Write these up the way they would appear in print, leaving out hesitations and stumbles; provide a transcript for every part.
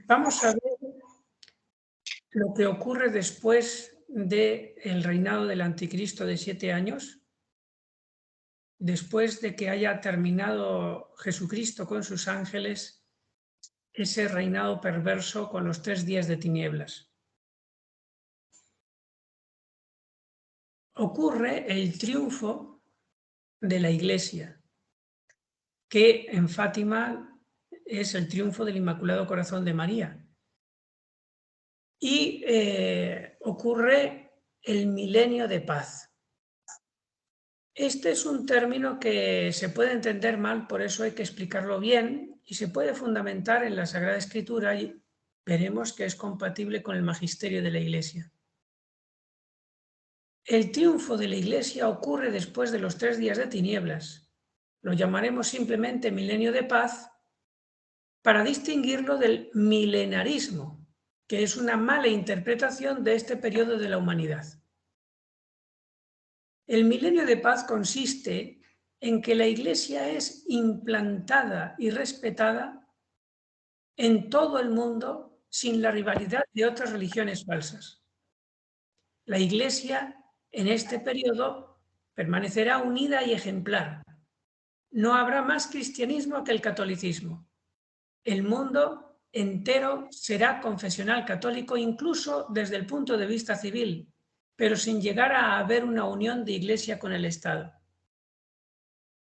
Vamos a ver lo que ocurre después del reinado del anticristo de 7 años, después de que haya terminado Jesucristo con sus ángeles ese reinado perverso con los 3 días de tinieblas. Ocurre el triunfo de la Iglesia, que en Fátima es el triunfo del Inmaculado Corazón de María. Y ocurre el milenio de paz. Este es un término que se puede entender mal, por eso hay que explicarlo bien, y se puede fundamentar en la Sagrada Escritura y veremos que es compatible con el magisterio de la Iglesia. El triunfo de la Iglesia ocurre después de los 3 días de tinieblas. Lo llamaremos simplemente milenio de paz para distinguirlo del milenarismo, que es una mala interpretación de este periodo de la humanidad. El milenio de paz consiste en que la Iglesia es implantada y respetada en todo el mundo sin la rivalidad de otras religiones falsas. La Iglesia en este periodo permanecerá unida y ejemplar. No habrá más cristianismo que el catolicismo. El mundo entero será confesional católico, incluso desde el punto de vista civil, pero sin llegar a haber una unión de Iglesia con el Estado.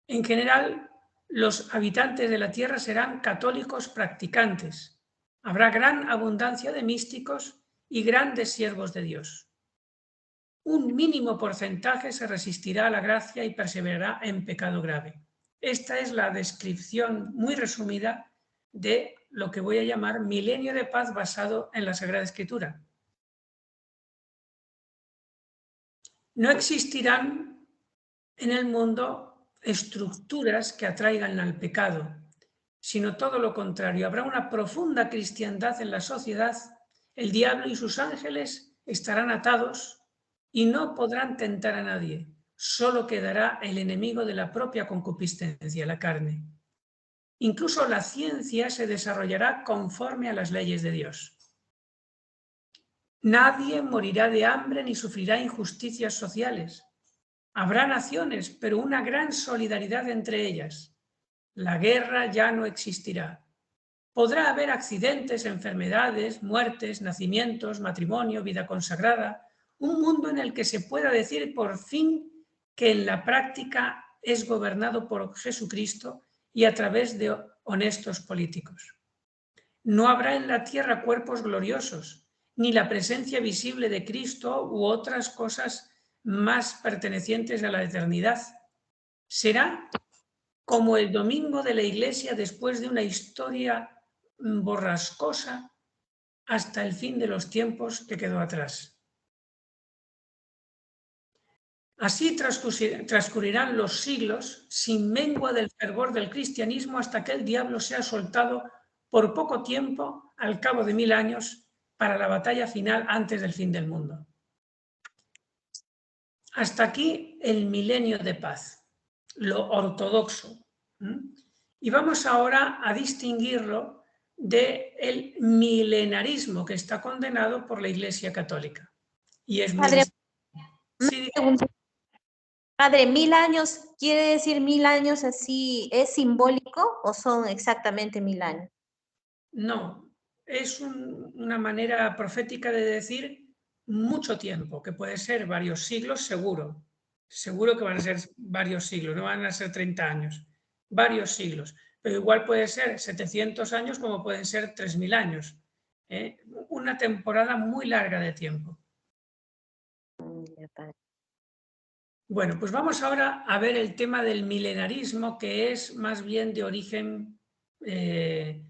En general, los habitantes de la tierra serán católicos practicantes. Habrá gran abundancia de místicos y grandes siervos de Dios. Un mínimo porcentaje se resistirá a la gracia y perseverará en pecado grave. Esta es la descripción muy resumida de lo que voy a llamar milenio de paz basado en la Sagrada Escritura. No existirán en el mundo estructuras que atraigan al pecado, sino todo lo contrario. Habrá una profunda cristiandad en la sociedad. El diablo y sus ángeles estarán atados y no podrán tentar a nadie. Solo quedará el enemigo de la propia concupiscencia, la carne. Incluso la ciencia se desarrollará conforme a las leyes de Dios. Nadie morirá de hambre ni sufrirá injusticias sociales. Habrá naciones, pero una gran solidaridad entre ellas. La guerra ya no existirá. Podrá haber accidentes, enfermedades, muertes, nacimientos, matrimonio, vida consagrada, un mundo en el que se pueda decir por fin que en la práctica es gobernado por Jesucristo y a través de honestos políticos. No habrá en la tierra cuerpos gloriosos, ni la presencia visible de Cristo u otras cosas más pertenecientes a la eternidad. Será como el domingo de la Iglesia después de una historia borrascosa hasta el fin de los tiempos que quedó atrás. Así transcurrirán los siglos sin mengua del fervor del cristianismo hasta que el diablo sea soltado por poco tiempo al cabo de 1000 años para la batalla final antes del fin del mundo. Hasta aquí el milenio de paz, lo ortodoxo. Y vamos ahora a distinguirlo del milenarismo que está condenado por la Iglesia Católica. Y es muy distinto. Padre, 1000 años, ¿quiere decir 1000 años así? ¿Es simbólico o son exactamente 1000 años? No, es una manera profética de decir mucho tiempo, que puede ser varios siglos, seguro. Seguro que van a ser varios siglos, no van a ser 30 años, varios siglos. Pero igual puede ser 700 años como pueden ser 3000 años. Una temporada muy larga de tiempo. Bueno, pues vamos ahora a ver el tema del milenarismo, que es más bien de origen, es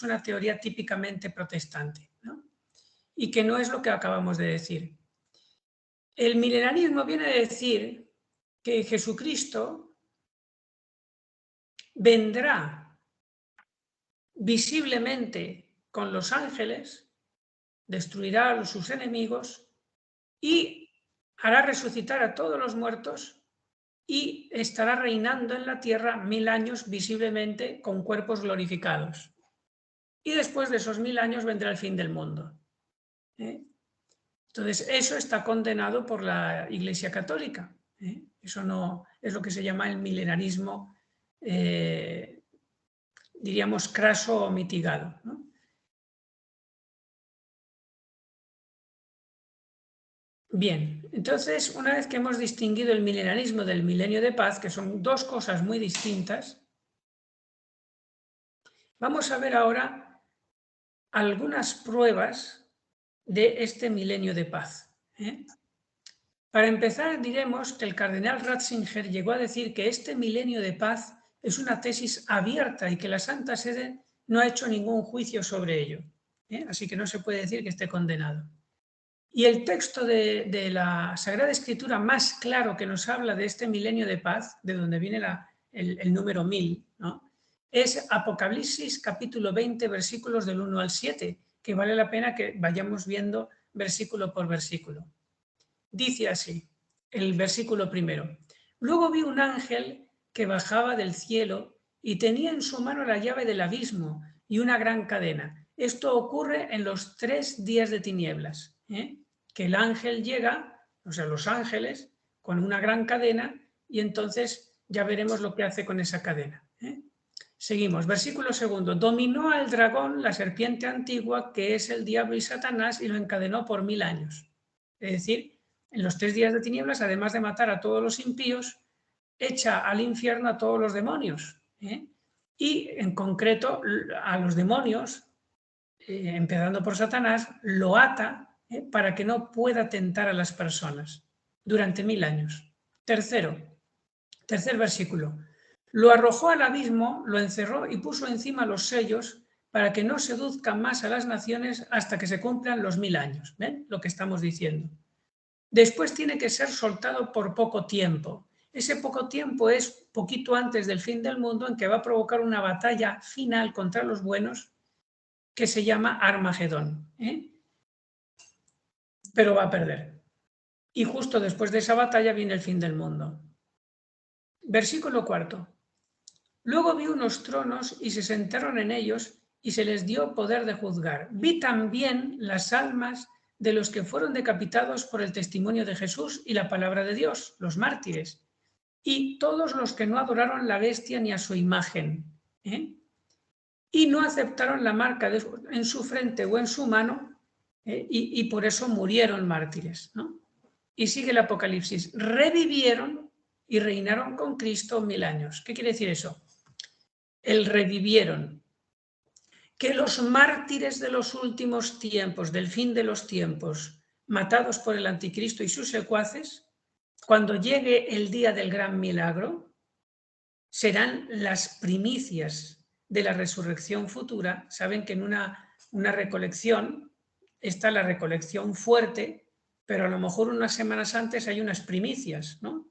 una teoría típicamente protestante, ¿no? Y que no es lo que acabamos de decir. El milenarismo viene a decir que Jesucristo vendrá visiblemente con los ángeles, destruirá a sus enemigos y hará resucitar a todos los muertos y estará reinando en la tierra 1000 años visiblemente con cuerpos glorificados. y después de esos 1000 años vendrá el fin del mundo. Entonces, eso está condenado por la Iglesia Católica. Eso no es lo que se llama el milenarismo, diríamos, craso o mitigado, ¿no? Bien, entonces, una vez que hemos distinguido el milenarismo del milenio de paz, que son dos cosas muy distintas, vamos a ver ahora algunas pruebas de este milenio de paz. Para empezar, diremos que el cardenal Ratzinger llegó a decir que este milenio de paz es una tesis abierta y que la Santa Sede no ha hecho ningún juicio sobre ello. Así que no se puede decir que esté condenado. Y el texto de la Sagrada Escritura más claro que nos habla de este milenio de paz, de donde viene el número 1000, ¿no?, es Apocalipsis capítulo 20, versículos del 1 al 7, que vale la pena que vayamos viendo versículo por versículo. Dice así, el versículo primero: luego vi un ángel que bajaba del cielo y tenía en su mano la llave del abismo y una gran cadena. Esto ocurre en los 3 días de tinieblas, que el ángel llega, o sea, los ángeles, con una gran cadena, y entonces ya veremos lo que hace con esa cadena. Seguimos, versículo segundo: dominó al dragón, la serpiente antigua, que es el diablo y Satanás, y lo encadenó por 1000 años. Es decir, en los 3 días de tinieblas, además de matar a todos los impíos, echa al infierno a todos los demonios. Y en concreto a los demonios, empezando por Satanás, lo ata para que no pueda tentar a las personas durante 1000 años. Tercer versículo: lo arrojó al abismo, lo encerró y puso encima los sellos para que no seduzcan más a las naciones hasta que se cumplan los 1000 años. ¿Ven lo que estamos diciendo? Después tiene que ser soltado por poco tiempo. Ese poco tiempo es poquito antes del fin del mundo, en que va a provocar una batalla final contra los buenos que se llama Armagedón. Pero va a perder. Y justo después de esa batalla viene el fin del mundo. Versículo 4. Luego vi unos tronos y se sentaron en ellos y se les dio poder de juzgar. Vi también las almas de los que fueron decapitados por el testimonio de Jesús y la palabra de Dios, los mártires, y todos los que no adoraron la bestia ni a su imagen, y no aceptaron la marca en su frente o en su mano, y por eso murieron mártires, ¿no? Y sigue el Apocalipsis: revivieron y reinaron con Cristo 1000 años. ¿Qué quiere decir eso? El revivieron. Que los mártires de los últimos tiempos, del fin de los tiempos, matados por el anticristo y sus secuaces, cuando llegue el día del gran milagro, serán las primicias de la resurrección futura. Saben que en una recolección está la recolección fuerte, pero a lo mejor unas semanas antes hay unas primicias, ¿no?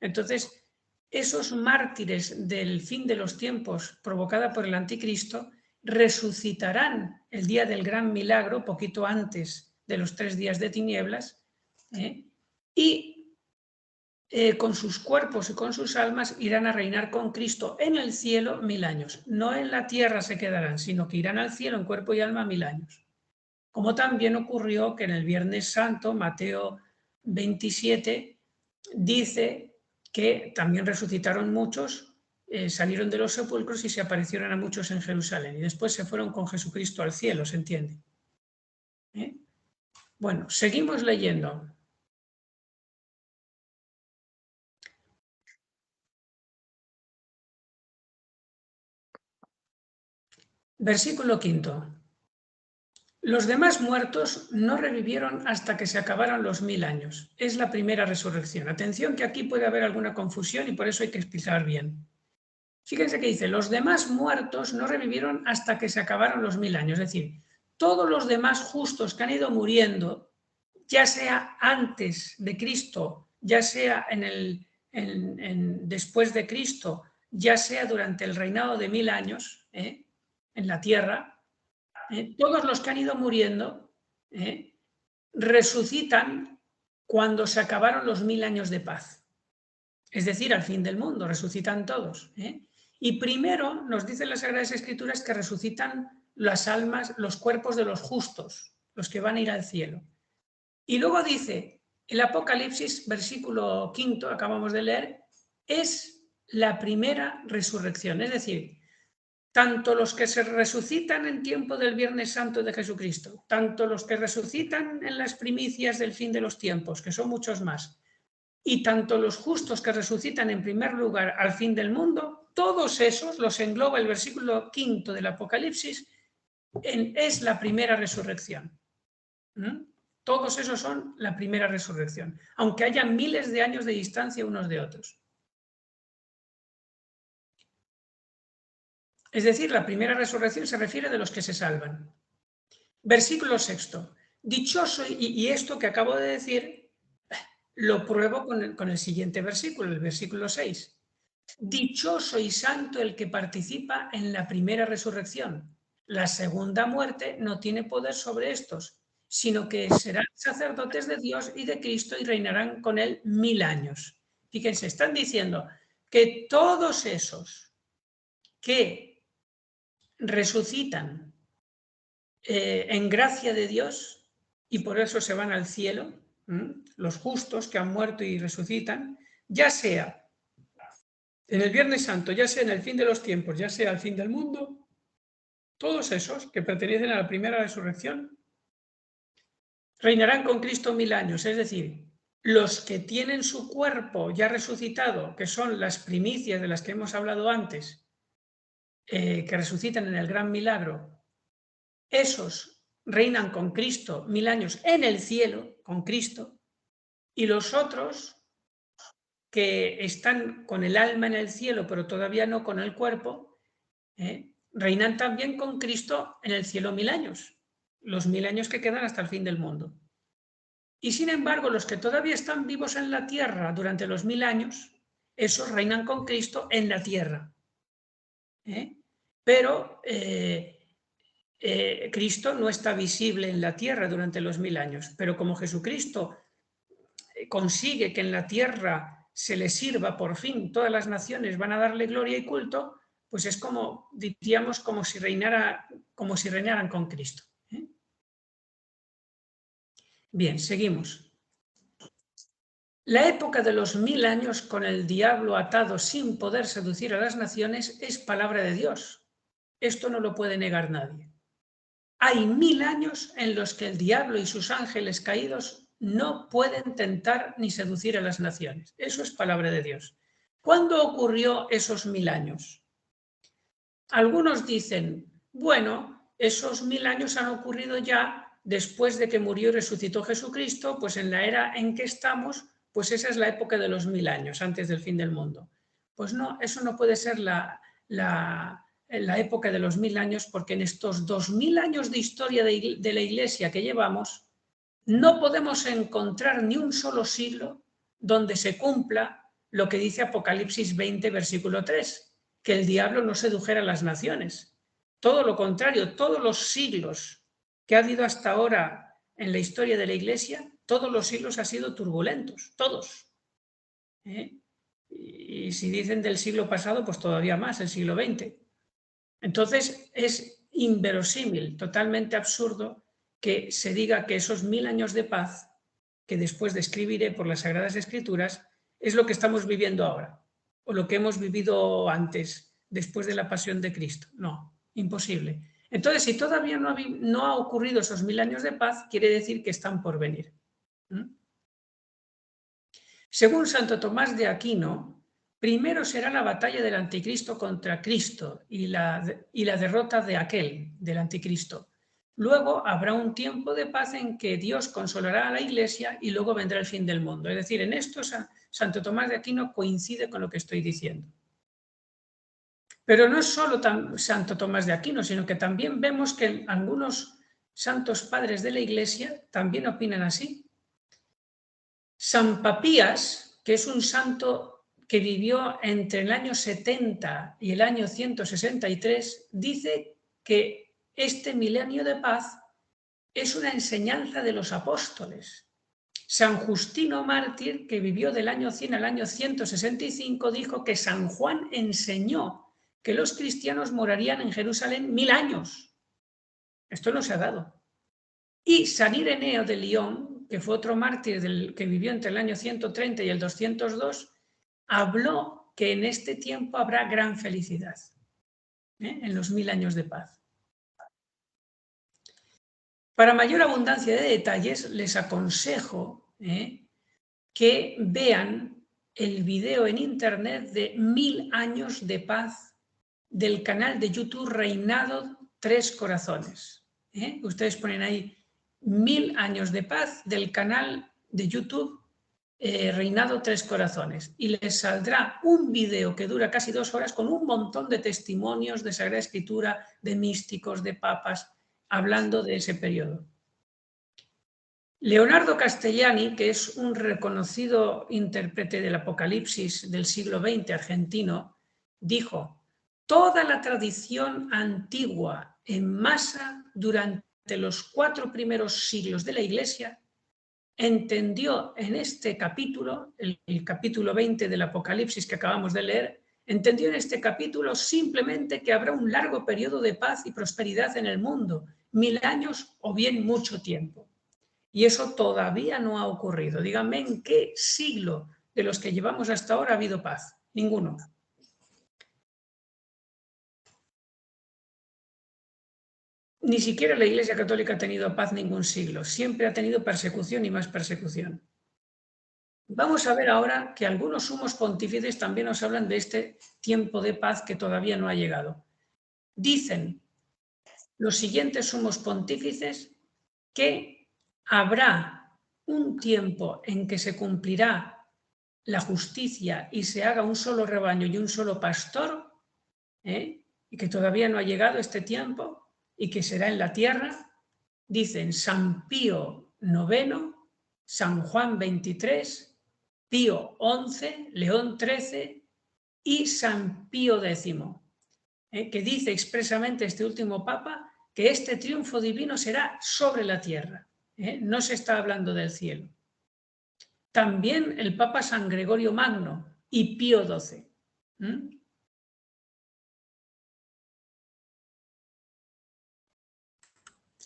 Entonces, esos mártires del fin de los tiempos provocada por el anticristo resucitarán el día del gran milagro, poquito antes de los 3 días de tinieblas, y con sus cuerpos y con sus almas irán a reinar con Cristo en el cielo 1000 años. No en la tierra se quedarán, sino que irán al cielo en cuerpo y alma 1000 años. Como también ocurrió que en el Viernes Santo, Mateo 27, dice que también resucitaron muchos, salieron de los sepulcros y se aparecieron a muchos en Jerusalén, y después se fueron con Jesucristo al cielo, ¿se entiende? Bueno, seguimos leyendo. Versículo 5. Los demás muertos no revivieron hasta que se acabaron los 1000 años. Es la primera resurrección. Atención, que aquí puede haber alguna confusión y por eso hay que explicar bien. Fíjense que dice: los demás muertos no revivieron hasta que se acabaron los 1000 años. Es decir, todos los demás justos que han ido muriendo, ya sea antes de Cristo, ya sea después de Cristo, ya sea durante el reinado de 1000 años en la tierra, todos los que han ido muriendo resucitan cuando se acabaron los 1000 años de paz. Es decir, al fin del mundo, resucitan todos. Y primero nos dicen las Sagradas Escrituras que resucitan las almas, los cuerpos de los justos, los que van a ir al cielo. Y luego dice, el Apocalipsis, versículo 5, acabamos de leer, es la primera resurrección. Es decir, tanto los que se resucitan en tiempo del Viernes Santo de Jesucristo, tanto los que resucitan en las primicias del fin de los tiempos, que son muchos más, y tanto los justos que resucitan en primer lugar al fin del mundo, todos esos los engloba el versículo 5 del Apocalipsis, es la primera resurrección. Todos esos son la primera resurrección, aunque haya miles de años de distancia unos de otros. Es decir, la primera resurrección se refiere de los que se salvan. Versículo 6. Dichoso, y esto que acabo de decir lo pruebo con el siguiente versículo, el versículo 6. Dichoso y santo el que participa en la primera resurrección. La segunda muerte no tiene poder sobre estos, sino que serán sacerdotes de Dios y de Cristo y reinarán con él 1000 años. Fíjense, están diciendo que todos esos que resucitan en gracia de Dios y por eso se van al cielo, los justos que han muerto y resucitan, ya sea en el Viernes Santo, ya sea en el fin de los tiempos, ya sea al fin del mundo, todos esos que pertenecen a la primera resurrección reinarán con Cristo 1000 años, es decir, los que tienen su cuerpo ya resucitado, que son las primicias de las que hemos hablado antes, que resucitan en el gran milagro, esos reinan con Cristo 1000 años en el cielo, con Cristo, y los otros que están con el alma en el cielo, pero todavía no con el cuerpo, reinan también con Cristo en el cielo 1000 años, los 1000 años que quedan hasta el fin del mundo. Y sin embargo, los que todavía están vivos en la tierra durante los 1000 años, esos reinan con Cristo en la tierra. Pero Cristo no está visible en la tierra durante los 1000 años, pero como Jesucristo consigue que en la tierra se le sirva por fin, todas las naciones van a darle gloria y culto, pues es como, diríamos, como si reinaran con Cristo. Bien, seguimos. La época de los 1000 años con el diablo atado sin poder seducir a las naciones es palabra de Dios. Esto no lo puede negar nadie. Hay 1000 años en los que el diablo y sus ángeles caídos no pueden tentar ni seducir a las naciones. Eso es palabra de Dios. ¿Cuándo ocurrió esos 1000 años? Algunos dicen, bueno, esos 1000 años han ocurrido ya después de que murió y resucitó Jesucristo, pues en la era en que estamos, pues esa es la época de los 1000 años, antes del fin del mundo. Pues no, eso no puede ser la época de los 1000 años, porque en estos 2000 años de historia de la Iglesia que llevamos, no podemos encontrar ni un solo siglo donde se cumpla lo que dice Apocalipsis 20, versículo 3, que el diablo no sedujera a las naciones. Todo lo contrario, todos los siglos que ha habido hasta ahora en la historia de la Iglesia, todos los siglos han sido turbulentos, todos. Y si dicen del siglo pasado, pues todavía más, el siglo XX. Entonces es inverosímil, totalmente absurdo que se diga que esos 1000 años de paz, que después describiré por las Sagradas Escrituras, es lo que estamos viviendo ahora, o lo que hemos vivido antes, después de la pasión de Cristo. No, imposible. Entonces, si todavía no ha ocurrido esos 1000 años de paz, quiere decir que están por venir. Según Santo Tomás de Aquino, primero será la batalla del anticristo contra Cristo y la derrota de aquel, del anticristo. Luego habrá un tiempo de paz en que Dios consolará a la Iglesia y luego vendrá el fin del mundo. Es decir, en esto Santo Tomás de Aquino coincide con lo que estoy diciendo. Pero no es solo Santo Tomás de Aquino, sino que también vemos que algunos santos padres de la Iglesia también opinan así. San Papías, que es un santo que vivió entre el año 70 y el año 163, dice que este milenio de paz es una enseñanza de los apóstoles. San Justino Mártir, que vivió del año 100 al año 165, dijo que San Juan enseñó que los cristianos morarían en Jerusalén 1000 años. Esto no se ha dado. Y San Ireneo de Lyon, que fue otro mártir que vivió entre el año 130 y el 202, habló que en este tiempo habrá gran felicidad, en los 1000 años de paz. Para mayor abundancia de detalles, les aconsejo que vean el video en internet de 1000 años de paz del canal de YouTube Reinado Tres Corazones. Ustedes ponen ahí 1000 años de paz del canal de YouTube Reinado Tres Corazones y les saldrá un video que dura casi 2 horas con un montón de testimonios de Sagrada Escritura, de místicos, de papas, hablando de ese periodo. Leonardo Castellani, que es un reconocido intérprete del Apocalipsis del siglo XX argentino, dijo: toda la tradición antigua en masa durante los 4 primeros siglos de la Iglesia entendió en este capítulo, el capítulo 20 del Apocalipsis que acabamos de leer, entendió en este capítulo simplemente que habrá un largo periodo de paz y prosperidad en el mundo, 1000 años o bien mucho tiempo. Y eso todavía no ha ocurrido. Díganme en qué siglo de los que llevamos hasta ahora ha habido paz. Ninguno. Ni siquiera la Iglesia Católica ha tenido paz ningún siglo. Siempre ha tenido persecución y más persecución. Vamos a ver ahora que algunos sumos pontífices también nos hablan de este tiempo de paz que todavía no ha llegado. Dicen los siguientes sumos pontífices que habrá un tiempo en que se cumplirá la justicia y se haga un solo rebaño y un solo pastor, y que todavía no ha llegado este tiempo y que será en la tierra. Dicen San Pío IX, San Juan XXIII, Pío XI, León XIII y San Pío X, que dice expresamente este último papa que este triunfo divino será sobre la tierra, no se está hablando del cielo. También el papa San Gregorio Magno y Pío XII.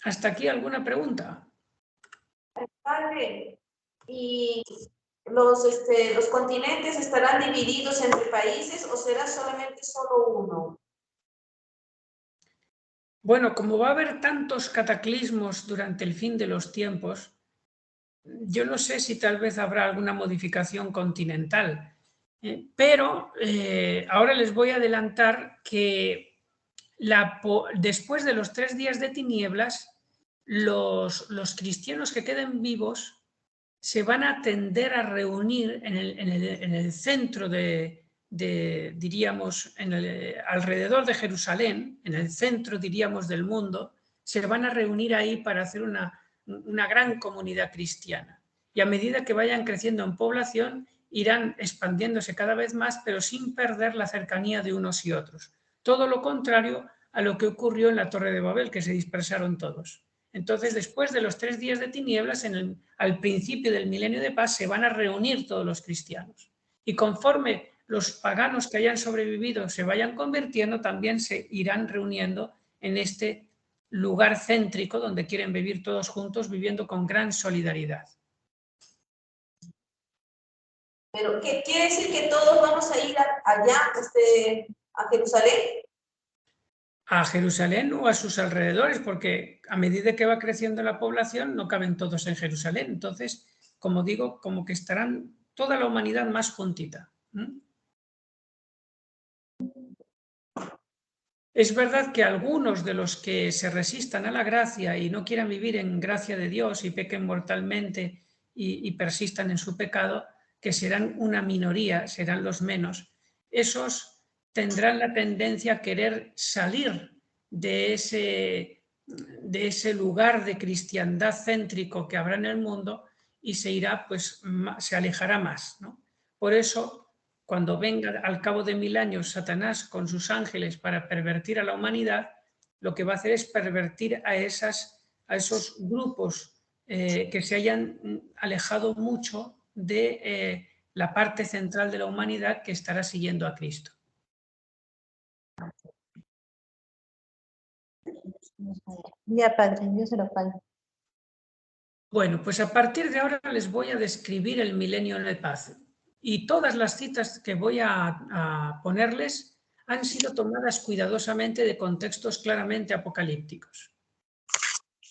¿Hasta aquí alguna pregunta? Padre, ¿y los continentes estarán divididos entre países o será solamente solo uno? Bueno, como va a haber tantos cataclismos durante el fin de los tiempos, yo no sé si tal vez habrá alguna modificación continental, pero ahora les voy a adelantar que después de los 3 días de tinieblas, los cristianos que queden vivos se van a tender a reunir en el centro diríamos, alrededor de Jerusalén, en el centro, diríamos, del mundo, se van a reunir ahí para hacer una gran comunidad cristiana. Y a medida que vayan creciendo en población, irán expandiéndose cada vez más, pero sin perder la cercanía de unos y otros. Todo lo contrario a lo que ocurrió en la Torre de Babel, que se dispersaron todos. Entonces, después de los 3 días de tinieblas, al principio del milenio de paz, se van a reunir todos los cristianos. Y conforme los paganos que hayan sobrevivido se vayan convirtiendo, también se irán reuniendo en este lugar céntrico donde quieren vivir todos juntos, viviendo con gran solidaridad. ¿Pero qué quiere decir que todos vamos a ir allá, a Jerusalén? A Jerusalén o a sus alrededores, porque a medida que va creciendo la población no caben todos en Jerusalén. Entonces, como digo, como que estarán toda la humanidad más juntita. Es verdad que algunos de los que se resistan a la gracia y no quieran vivir en gracia de Dios y pequen mortalmente y persistan en su pecado, que serán una minoría, serán los menos, esos tendrán la tendencia a querer salir de ese lugar de cristiandad céntrico que habrá en el mundo y se alejará más, ¿no? Por eso, cuando venga al cabo de 1000 años Satanás con sus ángeles para pervertir a la humanidad, lo que va a hacer es pervertir a esos grupos que se hayan alejado mucho de la parte central de la humanidad que estará siguiendo a Cristo. Ya, padre, Dios se lo pague. Bueno, pues a partir de ahora les voy a describir el milenio de paz. Y todas las citas que voy a ponerles han sido tomadas cuidadosamente de contextos claramente apocalípticos.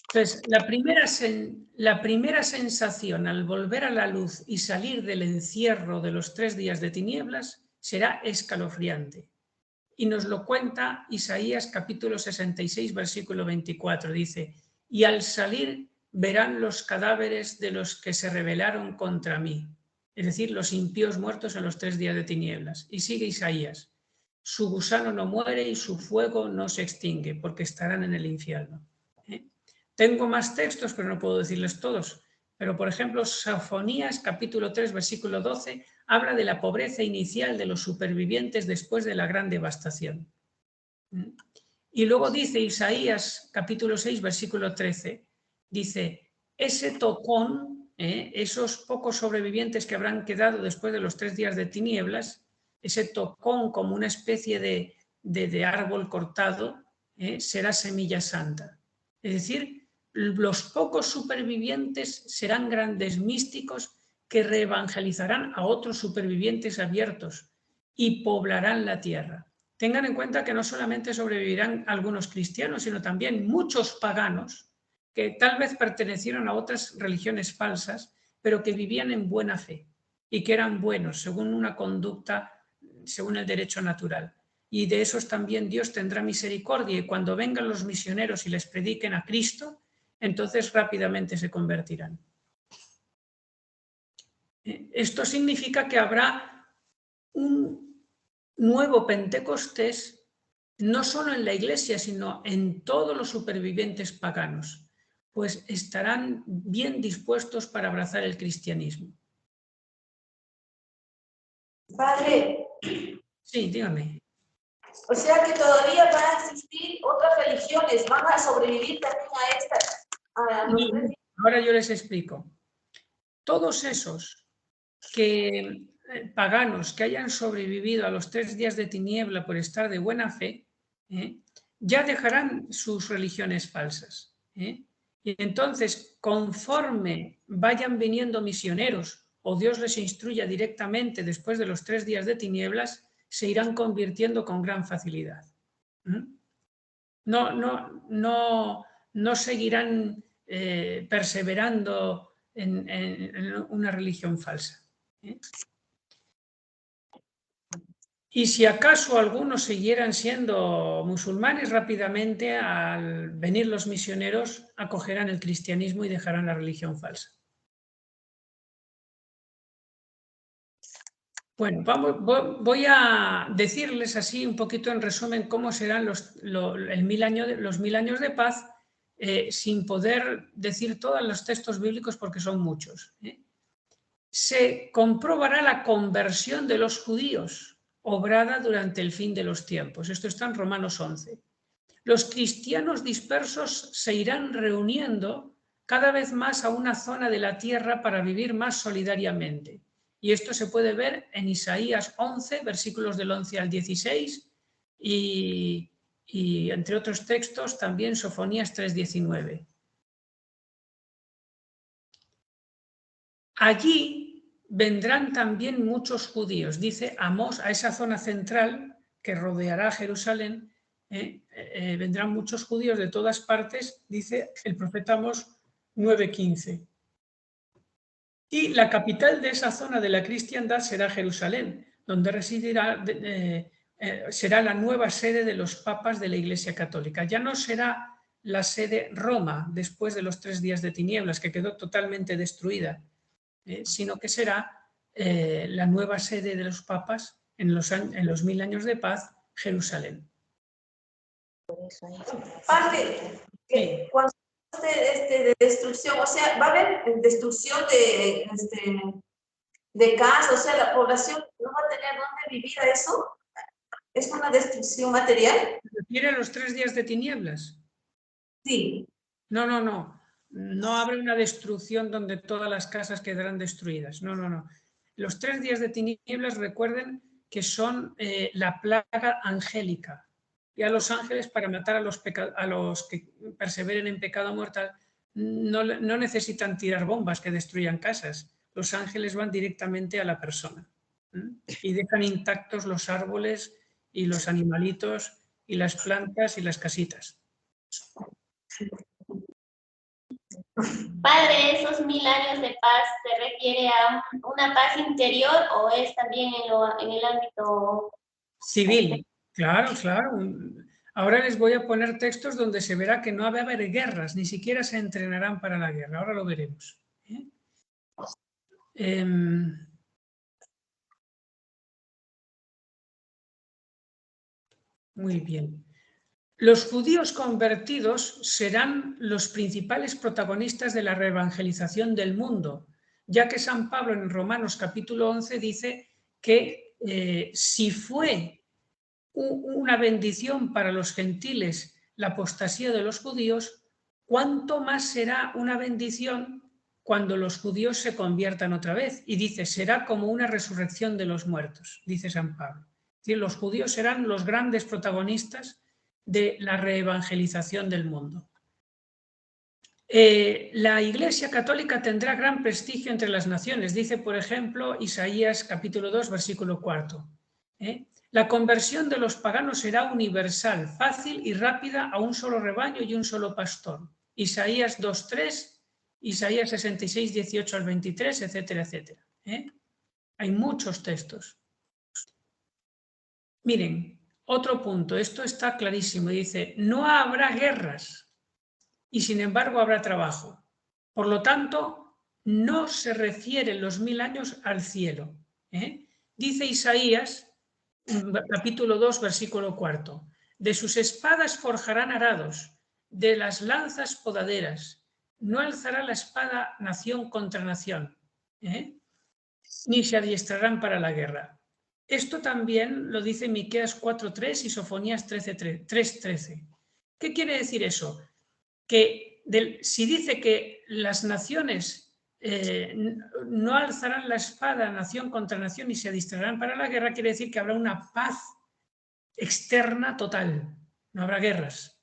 Entonces, la primera sensación al volver a la luz y salir del encierro de los 3 días de tinieblas será escalofriante. Y nos lo cuenta Isaías capítulo 66, versículo 24. Dice, y al salir verán los cadáveres de los que se rebelaron contra mí, es decir, los impíos muertos en los 3 días de tinieblas. Y sigue Isaías, su gusano no muere y su fuego no se extingue, porque estarán en el infierno. Tengo más textos, pero no puedo decirles todos. Pero, por ejemplo, Sofonías, capítulo 3, versículo 12, habla de la pobreza inicial de los supervivientes después de la gran devastación. Y luego dice Isaías, capítulo 6, versículo 13, dice, ese tocón, esos pocos sobrevivientes que habrán quedado después de los 3 días de tinieblas, ese tocón como una especie de árbol cortado, será semilla santa. Es decir, los pocos supervivientes serán grandes místicos que reevangelizarán a otros supervivientes abiertos y poblarán la tierra. Tengan en cuenta que no solamente sobrevivirán algunos cristianos, sino también muchos paganos que tal vez pertenecieron a otras religiones falsas, pero que vivían en buena fe y que eran buenos según una conducta, según el derecho natural. Y de esos también Dios tendrá misericordia, y cuando vengan los misioneros y les prediquen a Cristo, entonces rápidamente se convertirán. Esto significa que habrá un nuevo Pentecostés, no solo en la Iglesia, sino en todos los supervivientes paganos, pues estarán bien dispuestos para abrazar el cristianismo. Padre. Sí, dígame. O sea que todavía van a existir otras religiones, van a sobrevivir también a estas. Ahora yo les explico. Todos esos paganos que hayan sobrevivido a los 3 días de tiniebla por estar de buena fe, ya dejarán sus religiones falsas. Y entonces, conforme vayan viniendo misioneros o Dios les instruya directamente después de los 3 días de tinieblas, se irán convirtiendo con gran facilidad. No seguirán perseverando en una religión falsa. Y si acaso algunos siguieran siendo musulmanes, rápidamente al venir los misioneros acogerán el cristianismo y dejarán la religión falsa. Bueno, voy a decirles así un poquito en resumen cómo serán los 1000 años de paz, sin poder decir todos los textos bíblicos porque son muchos. Se comprobará la conversión de los judíos, obrada durante el fin de los tiempos. Esto está en Romanos 11. Los cristianos dispersos se irán reuniendo cada vez más a una zona de la tierra para vivir más solidariamente. Y esto se puede ver en Isaías 11, versículos del 11 al 16, y entre otros textos también Sofonías 3:19. Allí vendrán también muchos judíos, dice Amós, a esa zona central que rodeará Jerusalén, vendrán muchos judíos de todas partes, dice el profeta Amós 9:15. Y la capital de esa zona de la cristiandad será Jerusalén, donde residirá, será la nueva sede de los papas de la Iglesia Católica. Ya no será la sede Roma después de los 3 días de tinieblas, que quedó totalmente destruida, sino que será la nueva sede de los papas en los 1000 años de paz, Jerusalén. Padre, cuando de destrucción, o sea, va a haber destrucción de casa, o sea, la población no va a tener dónde vivir a eso. ¿Es una destrucción material? ¿Se refiere a los 3 días de tinieblas? Sí. No. No habrá una destrucción donde todas las casas quedarán destruidas. No. Los 3 días de tinieblas, recuerden que son la plaga angélica. y a los ángeles para matar a los que perseveren en pecado mortal. No necesitan tirar bombas que destruyan casas. Los ángeles van directamente a la persona y dejan intactos los árboles y los animalitos y las plantas y las casitas. Padre, ¿esos 1000 años de paz se refiere a una paz interior o es también en el ámbito civil? Claro, claro. Ahora les voy a poner textos donde se verá que no va a haber guerras, ni siquiera se entrenarán para la guerra. Ahora lo veremos. Muy bien. Los judíos convertidos serán los principales protagonistas de la reevangelización del mundo, ya que San Pablo en Romanos capítulo 11 dice que si fue una bendición para los gentiles la apostasía de los judíos, ¿cuánto más será una bendición cuando los judíos se conviertan otra vez? Y dice, será como una resurrección de los muertos, dice San Pablo. Es decir, los judíos serán los grandes protagonistas de la reevangelización del mundo. La Iglesia Católica tendrá gran prestigio entre las naciones, dice, por ejemplo, Isaías capítulo 2, versículo 4. La conversión de los paganos será universal, fácil y rápida a un solo rebaño y un solo pastor. Isaías 2.3, Isaías 66, 18 al 23, etcétera, etcétera. Hay muchos textos. Miren, otro punto, esto está clarísimo, dice, no habrá guerras y sin embargo habrá trabajo. Por lo tanto, no se refieren los 1000 años al cielo. Dice Isaías, capítulo 2, versículo 4, de sus espadas forjarán arados, de las lanzas podaderas, no alzará la espada nación contra nación, ni se adiestrarán para la guerra. Esto también lo dice Miqueas 4.3 y Sofonías 3.13. ¿Qué quiere decir eso? Que si dice que las naciones no alzarán la espada nación contra nación y se distraerán para la guerra, quiere decir que habrá una paz externa total, no habrá guerras.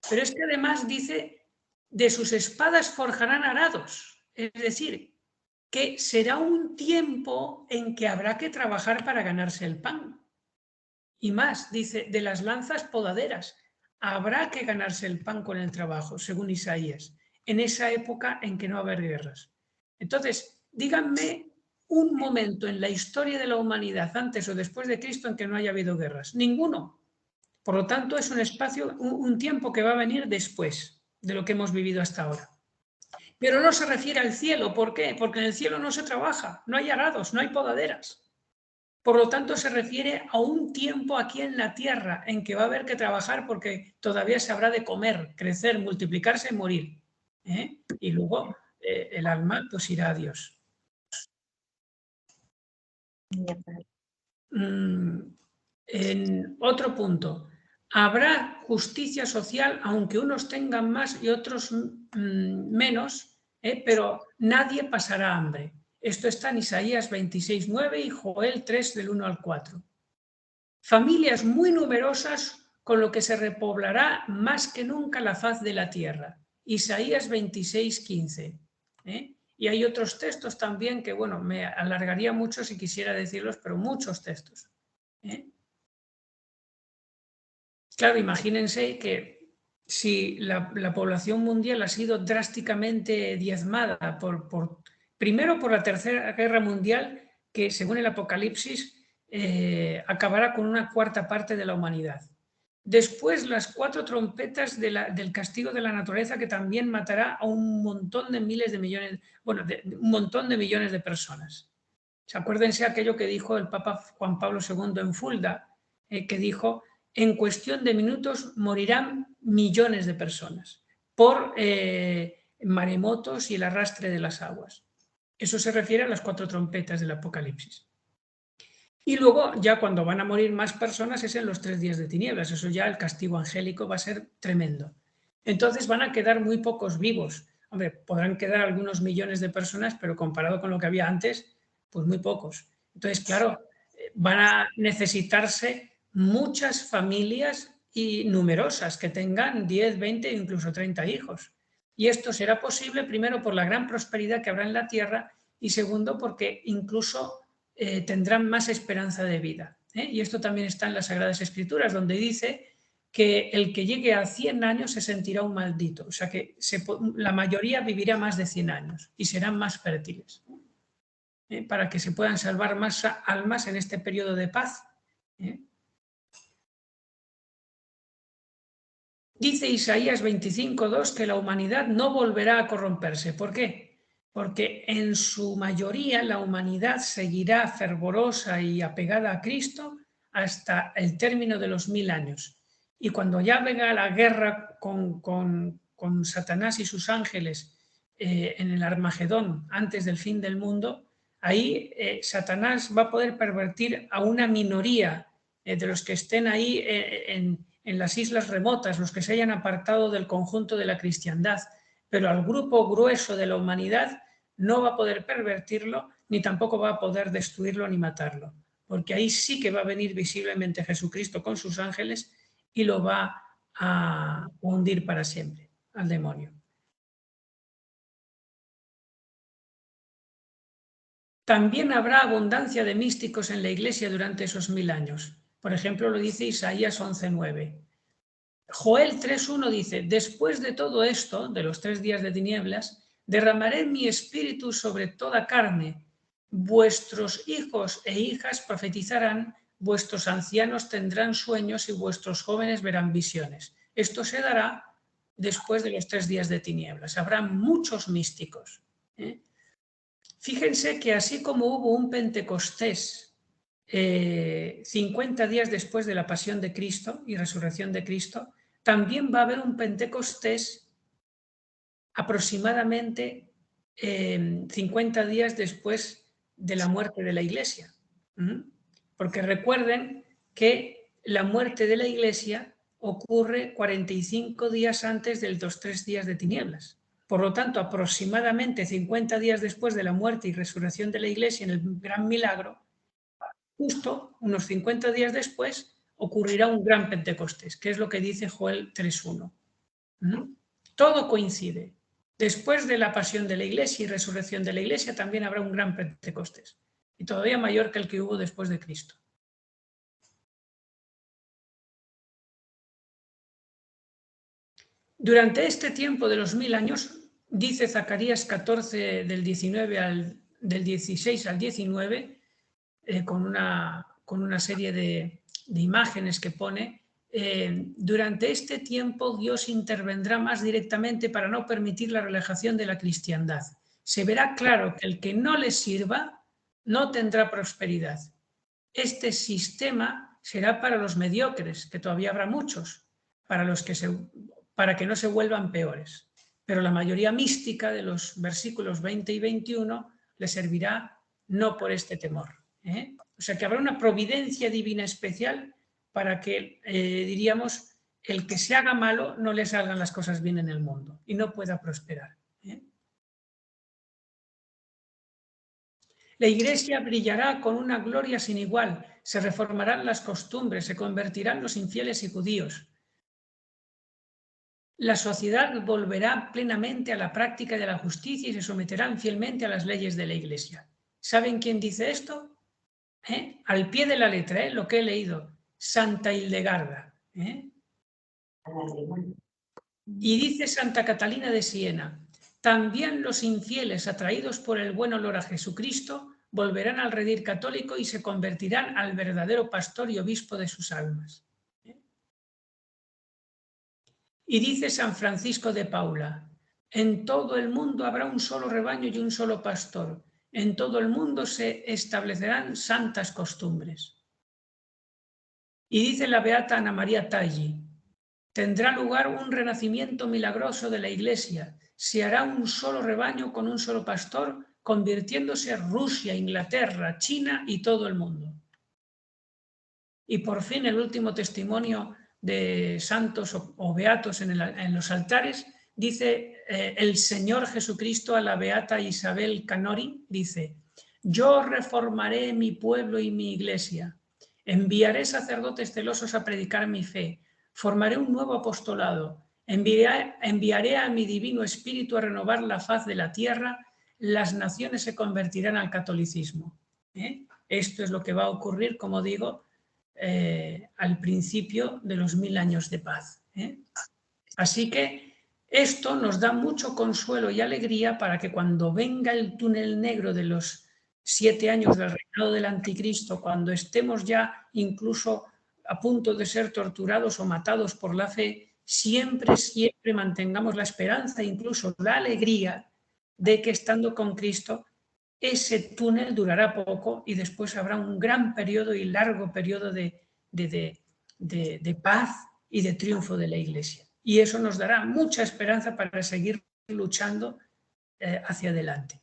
Pero es que además dice, de sus espadas forjarán arados, es decir, que será un tiempo en que habrá que trabajar para ganarse el pan. Y más, dice, de las lanzas podaderas, habrá que ganarse el pan con el trabajo, según Isaías, en esa época en que no va a haber guerras. Entonces, díganme un momento en la historia de la humanidad, antes o después de Cristo, en que no haya habido guerras. Ninguno. Por lo tanto, es un espacio, un tiempo que va a venir después de lo que hemos vivido hasta ahora. Pero no se refiere al cielo. ¿Por qué? Porque en el cielo no se trabaja, no hay arados, no hay podaderas. Por lo tanto, se refiere a un tiempo aquí en la tierra en que va a haber que trabajar porque todavía se habrá de comer, crecer, multiplicarse y morir. Y luego el alma pues irá a Dios. En otro punto, habrá justicia social aunque unos tengan más y otros menos, pero nadie pasará hambre. Esto está en Isaías 26.9 y Joel 3 del 1 al 4. Familias muy numerosas con lo que se repoblará más que nunca la faz de la tierra. Isaías 26.15. Y hay otros textos también que, bueno, me alargaría mucho si quisiera decirlos, pero muchos textos. Claro, imagínense que si la población mundial ha sido drásticamente diezmada primero por la Tercera Guerra Mundial, que según el Apocalipsis acabará con una cuarta parte de la humanidad. Después las 4 trompetas del castigo de la naturaleza, que también matará a un montón de miles de millones, bueno, un montón de millones de personas. Acuérdense aquello que dijo el Papa Juan Pablo II en Fulda, que dijo, en cuestión de minutos morirán millones de personas por maremotos y el arrastre de las aguas. Eso se refiere a las 4 trompetas del Apocalipsis. Y luego, ya cuando van a morir más personas, es en los 3 días de tinieblas. Eso ya el castigo angélico va a ser tremendo. Entonces van a quedar muy pocos vivos. Hombre, podrán quedar algunos millones de personas, pero comparado con lo que había antes, pues muy pocos. Entonces, claro, van a necesitarse muchas familias y numerosas, que tengan 10, 20 e incluso 30 hijos. Y esto será posible primero por la gran prosperidad que habrá en la tierra y segundo porque incluso tendrán más esperanza de vida. Y esto también está en las Sagradas Escrituras, donde dice que el que llegue a 100 años se sentirá un maldito. O sea que la mayoría vivirá más de 100 años y serán más fértiles. Para que se puedan salvar más almas en este periodo de paz. Dice Isaías 25:2 que la humanidad no volverá a corromperse. ¿Por qué? Porque en su mayoría la humanidad seguirá fervorosa y apegada a Cristo hasta el término de los 1000 años. Y cuando ya venga la guerra con Satanás y sus ángeles en el Armagedón, antes del fin del mundo, ahí Satanás va a poder pervertir a una minoría de los que estén ahí en las islas remotas, los que se hayan apartado del conjunto de la cristiandad, pero al grupo grueso de la humanidad no va a poder pervertirlo, ni tampoco va a poder destruirlo ni matarlo, porque ahí sí que va a venir visiblemente Jesucristo con sus ángeles y lo va a hundir para siempre al demonio. También habrá abundancia de místicos en la Iglesia durante esos 1000 años. Por ejemplo, lo dice Isaías 11:9. Joel 3:1 dice, después de todo esto, de los 3 días de tinieblas, derramaré mi espíritu sobre toda carne. Vuestros hijos e hijas profetizarán, vuestros ancianos tendrán sueños y vuestros jóvenes verán visiones. Esto se dará después de los 3 días de tinieblas. Habrá muchos místicos. Fíjense que así como hubo un Pentecostés 50 días después de la pasión de Cristo y resurrección de Cristo, también va a haber un Pentecostés aproximadamente 50 días después de la muerte de la Iglesia. Porque recuerden que la muerte de la Iglesia ocurre 45 días antes de los 3 días de tinieblas. Por lo tanto, aproximadamente 50 días después de la muerte y resurrección de la Iglesia en el gran milagro, justo unos 50 días después ocurrirá un gran Pentecostés, que es lo que dice Joel 3:1. Todo coincide. Después de la pasión de la Iglesia y resurrección de la Iglesia también habrá un gran Pentecostés, y todavía mayor que el que hubo después de Cristo. Durante este tiempo de los 1000 años, dice Zacarías 14 del 16 al 19, con una serie de imágenes que pone, durante este tiempo Dios intervendrá más directamente para no permitir la relajación de la cristiandad. Se verá claro que el que no le sirva no tendrá prosperidad. Este sistema será para los mediocres, que todavía habrá muchos, para que no se vuelvan peores. Pero la mayoría mística de los versículos 20 y 21 le servirá no por este temor. O sea que habrá una providencia divina especial para que, diríamos, el que se haga malo no le salgan las cosas bien en el mundo y no pueda prosperar. La Iglesia brillará con una gloria sin igual, se reformarán las costumbres, se convertirán los infieles y judíos. La sociedad volverá plenamente a la práctica de la justicia y se someterán fielmente a las leyes de la Iglesia. ¿Saben quién dice esto? Al pie de la letra, lo que he leído, Santa Hildegarda. Y dice Santa Catalina de Siena, también los infieles atraídos por el buen olor a Jesucristo volverán al redil católico y se convertirán al verdadero pastor y obispo de sus almas. Y dice San Francisco de Paula, en todo el mundo habrá un solo rebaño y un solo pastor. En todo el mundo se establecerán santas costumbres. Y dice la beata Ana María Taggi, tendrá lugar un renacimiento milagroso de la Iglesia. Se hará un solo rebaño con un solo pastor, convirtiéndose Rusia, Inglaterra, China y todo el mundo. Y por fin el último testimonio de santos o beatos en los altares, dice el Señor Jesucristo a la beata Isabel Canori, dice, yo reformaré mi pueblo y mi iglesia, enviaré sacerdotes celosos a predicar mi fe, formaré un nuevo apostolado, enviaré a mi divino espíritu a renovar la faz de la tierra, las naciones se convertirán al catolicismo. Esto es lo que va a ocurrir, como digo, al principio de los 1000 años de paz. Así que esto nos da mucho consuelo y alegría para que cuando venga el túnel negro de los 7 años del reinado del anticristo, cuando estemos ya incluso a punto de ser torturados o matados por la fe, siempre mantengamos la esperanza, incluso la alegría de que estando con Cristo, ese túnel durará poco y después habrá un gran periodo y largo periodo de paz y de triunfo de la Iglesia. Y eso nos dará mucha esperanza para seguir luchando hacia adelante,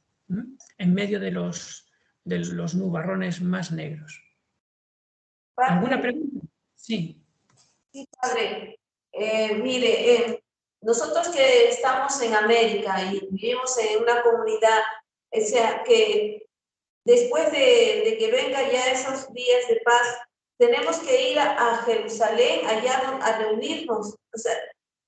en medio de los nubarrones más negros. ¿Alguna pregunta? Sí. Sí, padre. Mire, nosotros que estamos en América y vivimos en una comunidad, o sea, que después de que venga ya esos días de paz, tenemos que ir a Jerusalén, allá a reunirnos, o sea,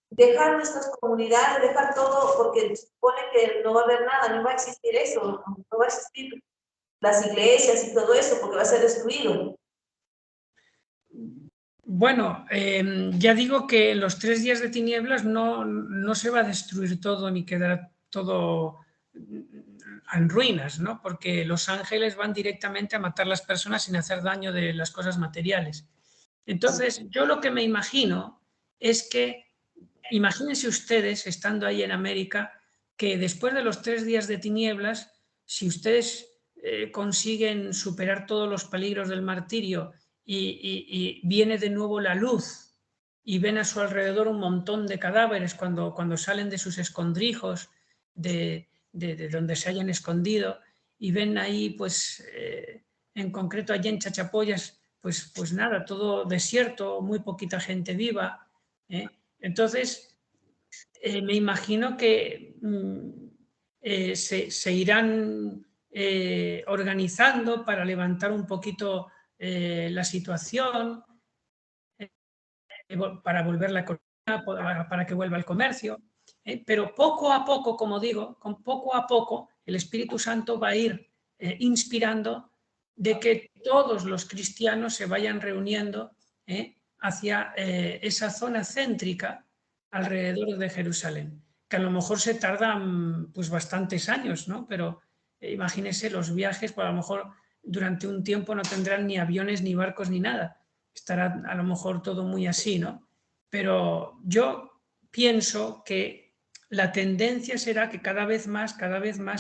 dejar nuestras comunidades, dejar todo, porque se supone que no va a haber nada, no va a existir eso, no va a existir las iglesias y todo eso, porque va a ser destruido. Bueno, ya digo que en los 3 días de tinieblas no se va a destruir todo ni quedará todo en ruinas, ¿no? Porque los ángeles van directamente a matar a las personas sin hacer daño de las cosas materiales. Entonces, yo lo que me imagino es que, imagínense ustedes, estando ahí en América, que después de los 3 días de tinieblas, si ustedes consiguen superar todos los peligros del martirio y viene de nuevo la luz y ven a su alrededor un montón de cadáveres cuando salen de sus escondrijos, de donde se hayan escondido, y ven ahí, pues, en concreto allí en Chachapoyas, pues nada, todo desierto, muy poquita gente viva. Entonces, me imagino que se irán organizando para levantar un poquito la situación, para volver la economía, para que vuelva el comercio. Pero poco a poco, como digo, con poco a poco, el Espíritu Santo va a ir inspirando de que todos los cristianos se vayan reuniendo hacia esa zona céntrica alrededor de Jerusalén, que a lo mejor se tardan pues bastantes años, ¿no? Pero imagínense los viajes, pues a lo mejor durante un tiempo no tendrán ni aviones, ni barcos, ni nada. Estará a lo mejor todo muy así, ¿no? Pero yo pienso que la tendencia será que cada vez más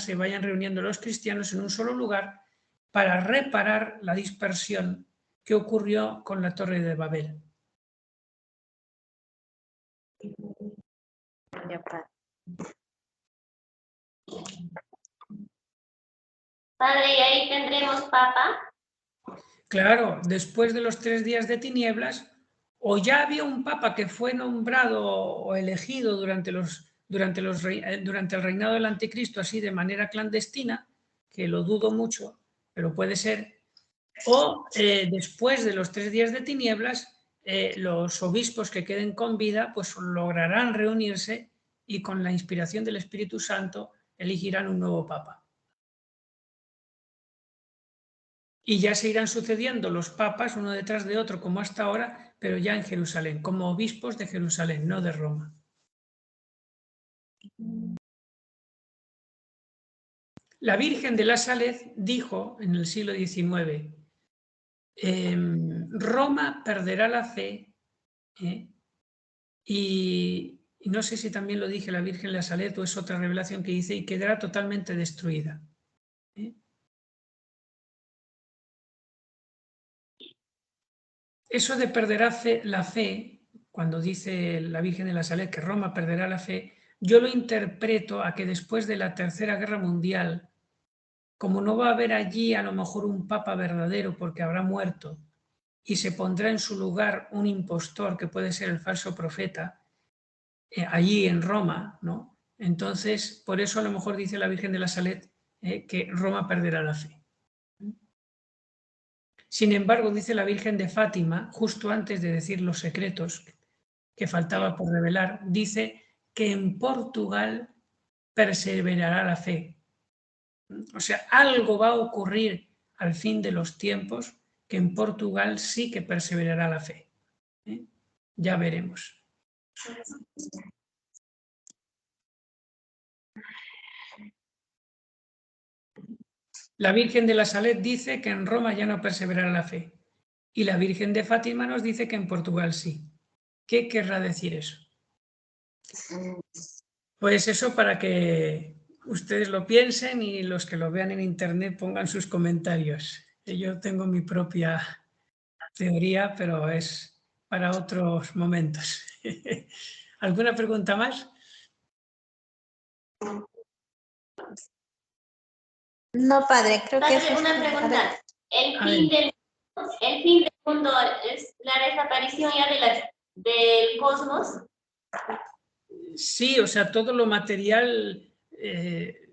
se vayan reuniendo los cristianos en un solo lugar para reparar la dispersión que ocurrió con la Torre de Babel. Padre, ¿y ahí tendremos papa? Claro, después de los 3 días de tinieblas, o ya había un papa que fue nombrado o elegido durante el reinado del anticristo, así de manera clandestina, que lo dudo mucho, pero puede ser, o después de los 3 días de tinieblas, los obispos que queden con vida pues lograrán reunirse y con la inspiración del Espíritu Santo elegirán un nuevo papa. Y ya se irán sucediendo los papas uno detrás de otro como hasta ahora, pero ya en Jerusalén, como obispos de Jerusalén, no de Roma. La Virgen de la Saled dijo en el siglo XIX, Roma perderá la fe, y no sé si también lo dije la Virgen de la Saled o es otra revelación que dice, y quedará totalmente destruida. Eso de perderá la fe, cuando dice la Virgen de la Saled que Roma perderá la fe, yo lo interpreto a que después de la Tercera Guerra Mundial, como no va a haber allí a lo mejor un papa verdadero porque habrá muerto y se pondrá en su lugar un impostor que puede ser el falso profeta, allí en Roma, ¿no? Entonces, por eso a lo mejor dice la Virgen de la Saled que Roma perderá la fe. Sin embargo, dice la Virgen de Fátima, justo antes de decir los secretos que faltaba por revelar, dice que en Portugal perseverará la fe. O sea, algo va a ocurrir al fin de los tiempos que en Portugal sí que perseverará la fe. Ya veremos. La Virgen de la Salet dice que en Roma ya no perseverará la fe. Y la Virgen de Fátima nos dice que en Portugal sí. ¿Qué querrá decir eso? Pues eso para que ustedes lo piensen y los que lo vean en internet pongan sus comentarios. Yo tengo mi propia teoría, pero es para otros momentos. ¿Alguna pregunta más? No, padre, creo que Padre, una pregunta. El fin del mundo es la desaparición ya del cosmos. Sí, o sea, todo lo material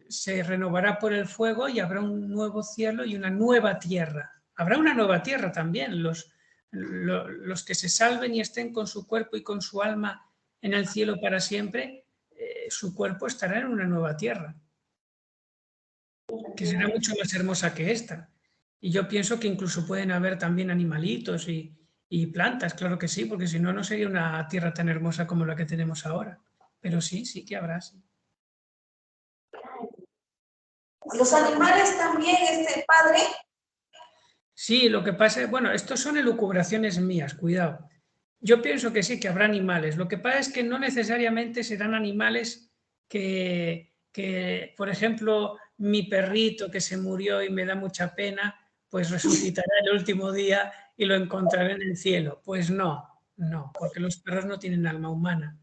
se renovará por el fuego y habrá un nuevo cielo y una nueva tierra. Habrá una nueva tierra también. Los que se salven y estén con su cuerpo y con su alma en el cielo para siempre, su cuerpo estará en una nueva tierra, que será mucho más hermosa que esta. Y yo pienso que incluso pueden haber también animalitos y plantas, claro que sí, porque si no, no sería una tierra tan hermosa como la que tenemos ahora. Pero sí, sí que habrá, sí. Los animales también, padre. Sí, lo que pasa es, bueno, estos son elucubraciones mías, cuidado. Yo pienso que sí, que habrá animales. Lo que pasa es que no necesariamente serán animales que, por ejemplo, mi perrito que se murió y me da mucha pena, pues resucitará el último día y lo encontraré en el cielo. Pues no, porque los perros no tienen alma humana,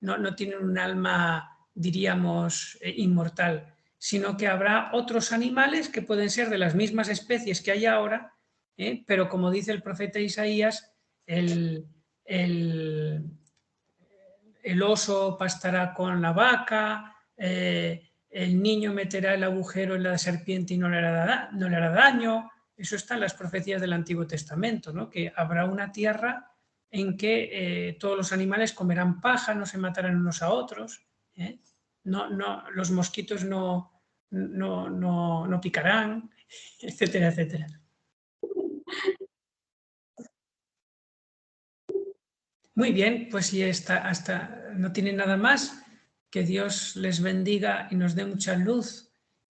no tienen un alma, diríamos, inmortal, sino que habrá otros animales que pueden ser de las mismas especies que hay ahora, pero como dice el profeta Isaías, el oso pastará con la vaca, el niño meterá el agujero en la serpiente y no le hará daño. Eso está en las profecías del Antiguo Testamento, ¿no? Que habrá una tierra en que todos los animales comerán paja, no se matarán unos a otros, los mosquitos no picarán, etcétera, etcétera. Muy bien, pues si hasta no tienen nada más, que Dios les bendiga y nos dé mucha luz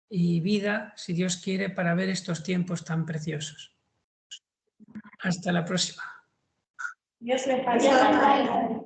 y vida, si Dios quiere, para ver estos tiempos tan preciosos. Hasta la próxima. Dios le bendiga.